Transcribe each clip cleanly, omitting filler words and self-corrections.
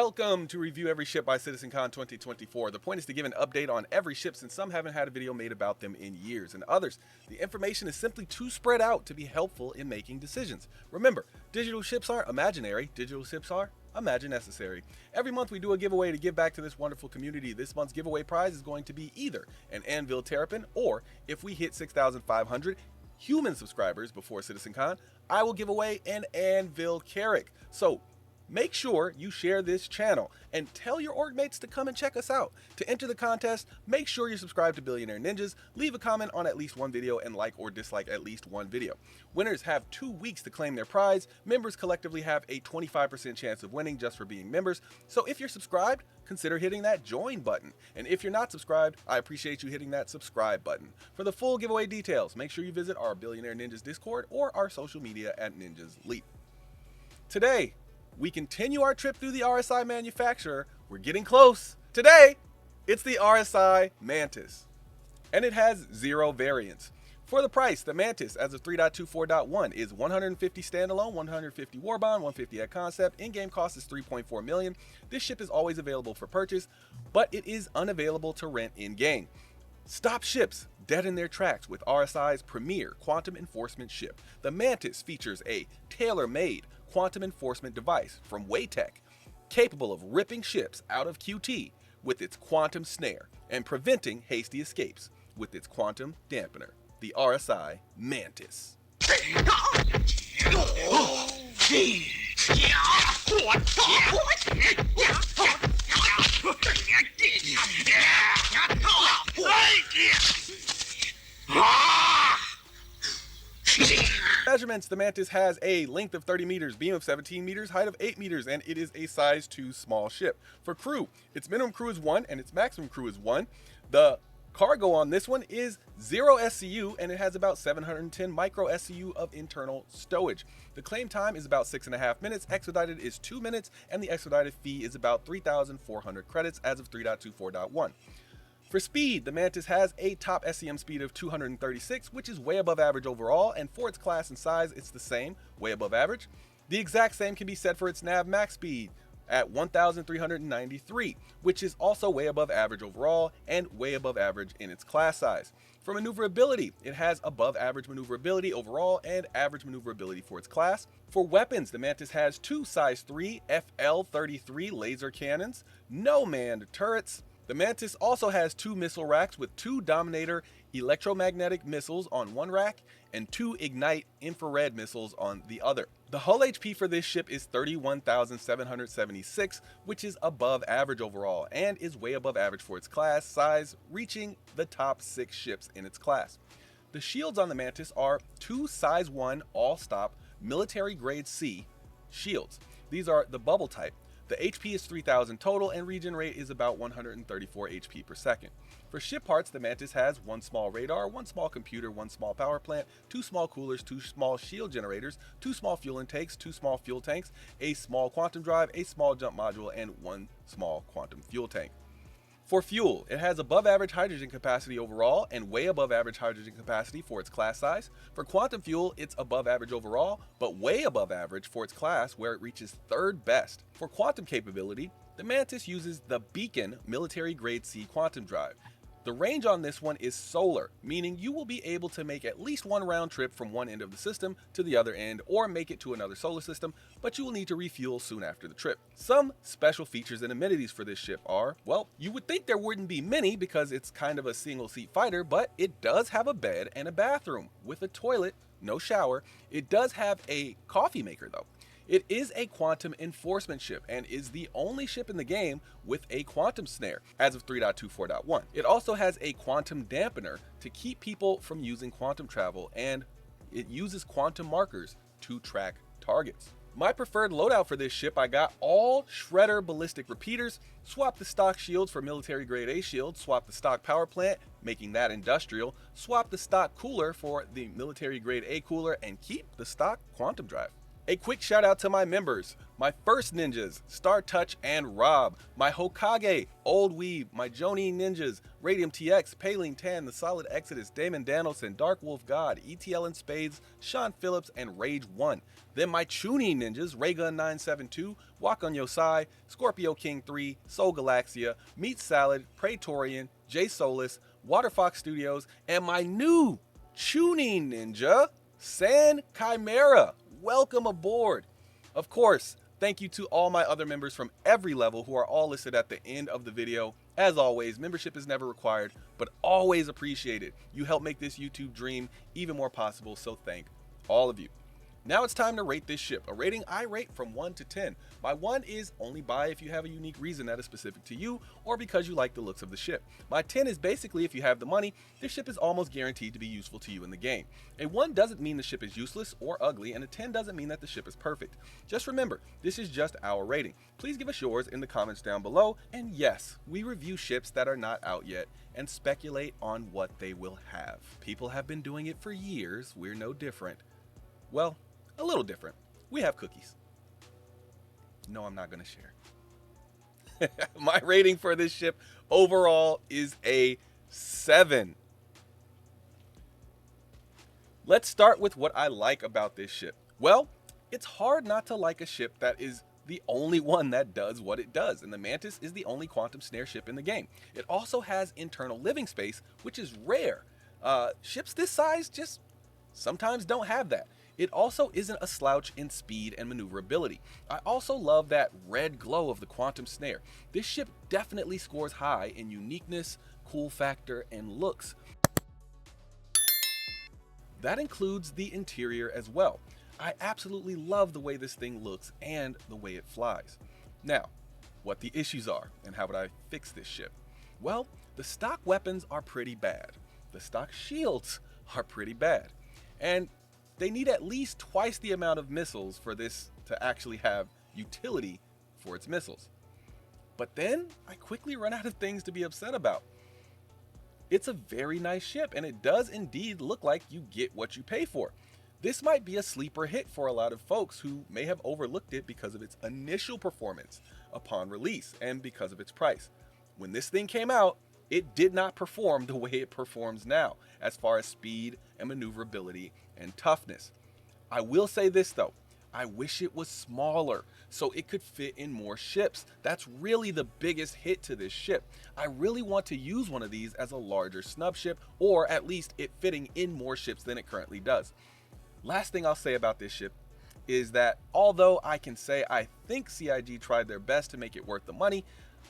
Welcome to Review Every Ship by CitizenCon 2024. The point is to give an update on every ship since some haven't had a video made about them in years, and others, the information is simply too spread out to be helpful in making decisions. Remember, digital ships aren't imaginary, digital ships are imagine necessary. Every month we do a giveaway to give back to this wonderful community. This month's giveaway prize is going to be either an Anvil Terrapin, or if we hit 6,500 human subscribers before CitizenCon, I will give away an Anvil Carrack. So make sure you share this channel and tell your org mates to come and check us out. To enter the contest, make sure you're subscribed to Billionaire Ninjas, leave a comment on at least one video, and like or dislike at least one video. Winners have 2 weeks to claim their prize. Members collectively have a 25% chance of winning just for being members. So if you're subscribed, consider hitting that join button. And if you're not subscribed, I appreciate you hitting that subscribe button. For the full giveaway details, make sure you visit our Billionaire Ninjas Discord or our social media at Ninjas Leap. Today, we continue our trip through the RSI manufacturer. We're getting close. Today, it's the RSI Mantis, and it has 0 variants. For the price, the Mantis as of 3.24.1 is 150 standalone, 150 warbond, 150 at concept. In-game cost is 3.4 million. This ship is always available for purchase, but it is unavailable to rent in-game. Stop ships dead in their tracks with RSI's premier quantum enforcement ship. The Mantis features a tailor-made quantum enforcement device from Waytech, capable of ripping ships out of QT with its quantum snare and preventing hasty escapes with its quantum dampener. The RSI Mantis. Measurements: the Mantis has a length of 30 meters, beam of 17 meters, height of 8 meters, and it is a size 2 small ship. For crew, its minimum crew is 1 and its maximum crew is 1. The cargo on this one is 0 SCU, and it has about 710 micro SCU of internal stowage. The claim time is about 6.5 minutes, expedited is 2 minutes, and the expedited fee is about 3,400 credits as of 3.24.1. For speed, the Mantis has a top SCM speed of 236, which is way above average overall, and for its class and size, it's the same, way above average. The exact same can be said for its nav max speed at 1,393, which is also way above average overall and way above average in its class size. For maneuverability, it has above average maneuverability overall and average maneuverability for its class. For weapons, the Mantis has 2 size 3 FL-33 laser cannons, no manned turrets. The Mantis also has 2 missile racks with 2 Dominator electromagnetic missiles on one rack and 2 Ignite infrared missiles on the other. The hull HP for this ship is 31,776, which is above average overall and is way above average for its class size, reaching the top 6 ships in its class. The shields on the Mantis are 2 size 1 all-stop military grade C shields. These are the bubble type. The HP is 3,000 total, and regen rate is about 134 HP per second. For ship parts, the Mantis has 1 small radar, 1 small computer, 1 small power plant, 2 small coolers, 2 small shield generators, 2 small fuel intakes, 2 small fuel tanks, a small quantum drive, a small jump module, and 1 small quantum fuel tank. For fuel, it has above average hydrogen capacity overall and way above average hydrogen capacity for its class size. For quantum fuel, it's above average overall, but way above average for its class, where it reaches 3rd best. For quantum capability, the Mantis uses the Beacon military grade C quantum drive. The range on this one is solar, meaning you will be able to make at least 1 round trip from one end of the system to the other end, or make it to another solar system, but you will need to refuel soon after the trip. Some special features and amenities for this ship are, well, you would think there wouldn't be many because it's kind of a single seat fighter, but it does have a bed and a bathroom with a toilet, no shower. It does have a coffee maker though. It is a quantum enforcement ship and is the only ship in the game with a quantum snare as of 3.24.1. It also has a quantum dampener to keep people from using quantum travel, and it uses quantum markers to track targets. My preferred loadout for this ship, I got all Shredder ballistic repeaters, swap the stock shields for military grade A shields, swap the stock power plant, making that industrial, swap the stock cooler for the military grade A cooler, and keep the stock quantum drive. A quick shout out to my members, my first ninjas, Star Touch and Rob, my Hokage, Old Weeb, my Jonin ninjas, Radium TX, Paling Tan, The Solid Exodus, Damon Danielson, Dark Wolf God, ETL and Spades, Sean Phillips, and Rage 1. Then my Chunin ninjas, Raygun 972, Wakan Yosai, Scorpio King 3, Soul Galaxia, Meat Salad, Praetorian, J Solus, Waterfox Studios, and my new Chunin ninja, San Chimera. Welcome aboard. Of course, thank you to all my other members from every level who are all listed at the end of the video. As always, membership is never required, but always appreciated. You help make this YouTube dream even more possible, so thank all of you. Now it's time to rate this ship. A rating I rate from 1 to 10. My 1 is only buy if you have a unique reason that is specific to you or because you like the looks of the ship. My 10 is basically if you have the money, this ship is almost guaranteed to be useful to you in the game. A 1 doesn't mean the ship is useless or ugly, and a 10 doesn't mean that the ship is perfect. Just remember, this is just our rating. Please give us yours in the comments down below, and yes, we review ships that are not out yet and speculate on what they will have. People have been doing it for years, we're no different. Well, a little different. We have cookies. No, I'm not going to share. My rating for this ship overall is a 7. Let's start with what I like about this ship. Well, it's hard not to like a ship that is the only one that does what it does, and the Mantis is the only quantum snare ship in the game. It also has internal living space, which is rare. Ships this size just sometimes don't have that. It also isn't a slouch in speed and maneuverability. I also love that red glow of the quantum snare. This ship definitely scores high in uniqueness, cool factor, and looks. That includes the interior as well. I absolutely love the way this thing looks and the way it flies. Now, what the issues are and how would I fix this ship? Well, the stock weapons are pretty bad. The stock shields are pretty bad. And they need at least twice the amount of missiles for this to actually have utility for its missiles. But then I quickly run out of things to be upset about. It's a very nice ship, and it does indeed look like you get what you pay for. This might be a sleeper hit for a lot of folks who may have overlooked it because of its initial performance upon release and because of its price. When this thing came out, it did not perform the way it performs now, as far as speed and maneuverability and toughness. I will say this though, I wish it was smaller so it could fit in more ships. That's really the biggest hit to this ship. I really want to use one of these as a larger snub ship, or at least it fitting in more ships than it currently does. Last thing I'll say about this ship is that although I can say I think CIG tried their best to make it worth the money,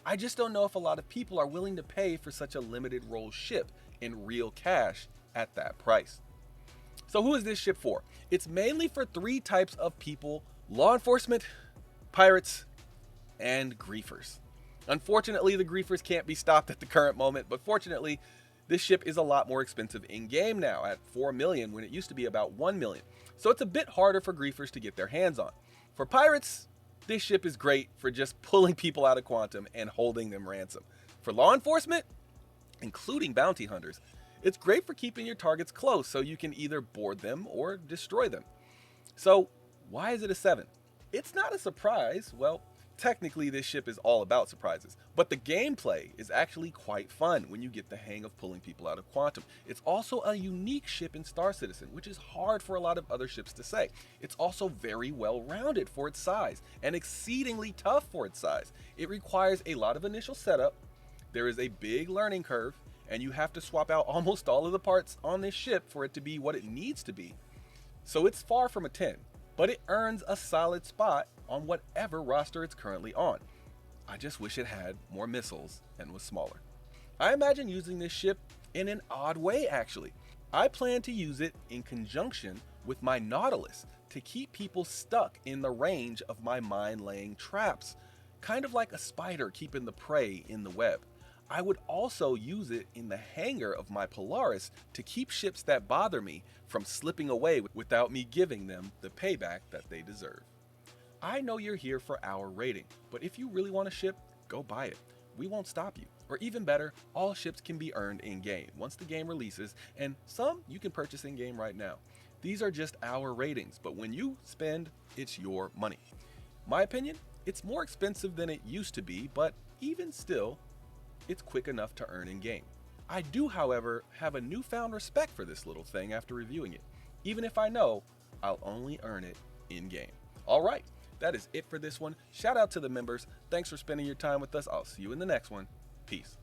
I just don't know if a lot of people are willing to pay for such a limited role ship in real cash at that price. So who is this ship for? It's mainly for 3 types of people: law enforcement, pirates, and griefers. Unfortunately, the griefers can't be stopped at the current moment, but fortunately, this ship is a lot more expensive in game now at 4 million when it used to be about 1 million. So it's a bit harder for griefers to get their hands on. For pirates, this ship is great for just pulling people out of quantum and holding them ransom. For law enforcement, including bounty hunters, it's great for keeping your targets close so you can either board them or destroy them. So why is it a 7? It's not a surprise. Well, technically this ship is all about surprises, but the gameplay is actually quite fun when you get the hang of pulling people out of quantum. It's also a unique ship in Star Citizen, which is hard for a lot of other ships to say. It's also very well rounded for its size and exceedingly tough for its size. It requires a lot of initial setup. There is a big learning curve, and you have to swap out almost all of the parts on this ship for it to be what it needs to be. So it's far from a 10, but it earns a solid spot on whatever roster it's currently on. I just wish it had more missiles and was smaller. I imagine using this ship in an odd way actually. I plan to use it in conjunction with my Nautilus to keep people stuck in the range of my mine-laying traps, kind of like a spider keeping the prey in the web. I would also use it in the hangar of my Polaris to keep ships that bother me from slipping away without me giving them the payback that they deserve. I know you're here for our rating, but if you really want a ship, go buy it. We won't stop you. Or even better, all ships can be earned in-game once the game releases, and some you can purchase in-game right now. These are just our ratings, but when you spend, it's your money. My opinion, it's more expensive than it used to be, but even still, it's quick enough to earn in game. I do, however, have a newfound respect for this little thing after reviewing it, even if I know I'll only earn it in game. All right, that is it for this one. Shout out to the members. Thanks for spending your time with us. I'll see you in the next one. Peace.